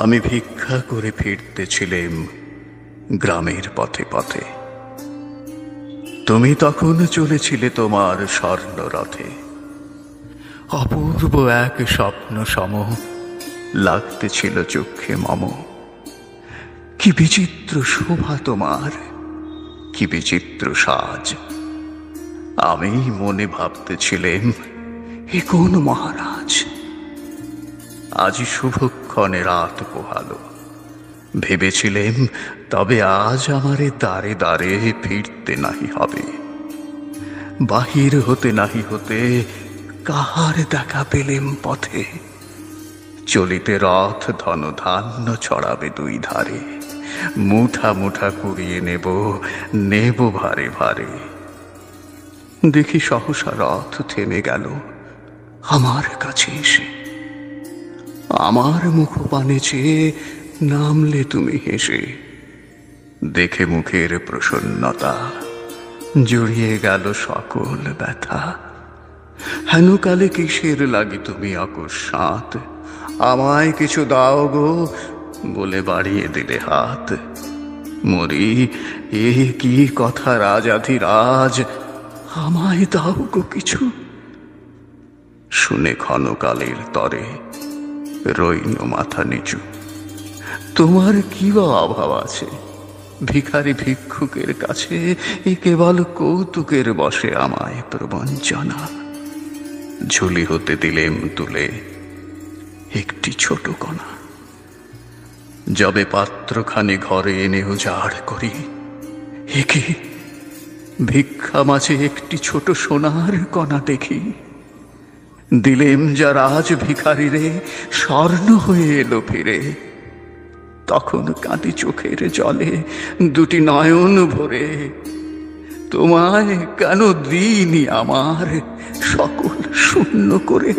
আমি ভিক্ষা করে ফিরতেছিলাম গ্রামের পথে পথে। তুমি তখন চলেছিলে তোমার স্বর্ণরথে। অপূর্ব এক স্বপ্ন সম লাগতেছিল চক্ষে মম। কি বিচিত্র শোভা তোমার, কি বিচিত্র সাজ। আমি মনে ভাবতেছিলাম, এ কোন মহারাজ। আজি শুভক্ষণে রাত পোহালো। ভেবেছিলেম তবে আজ আমারে দ্বারে দ্বারে ফিরতে নাহি হবে। বাহির হতে নাহি হতে কাহার দেখা পেলেম পথে। চলিতে রথ ধন ধান্য ছড়াবে দুই ধারে। মুঠা মুঠা কুড়িয়ে নেব, নেব ভারে ভারে। দেখি সহসা রথ থেমে গেল আমার কাছে এসে। আমার মুখপানে চেয়ে নামলে তুমি হেসে। দেখে মুখের প্রসন্নতা জড়িয়ে গেল সকল ব্যথা। হেনকালে কিসের লাগি তুমি অকস্মাৎ আমায় কিছু দাও গো বলে বাড়িয়ে দিলে হাত। মরি, এ কি কথা রাজাধিরাজ, আমায় দাও গো কিছু। শুনে ক্ষণকালের তরে রইল মাথা নিচু। তোমার কি বা অভাব আছে ভিখারি ভিক্ষুকের কাছে? এ কেবল কৌতুকের বসে আমায় প্রবঞ্চনা। ঝুলি হতে দিলেম তুলে একটি ছোট কণা। যবে পাত্রখানি ঘরে এনে উজাড় করি, একে ভিক্ষা মাঝে একটি ছোট সোনার কণা দেখি। দিলেম যা রাজ ভিখারিরে, স্বর্ণ হয়ে এলো ফিরে। তখন কাঁদি চোখের জলে দুটি নয়ন ভরে। তোমায় কেন দিইনি আমার সকল শূন্য করে।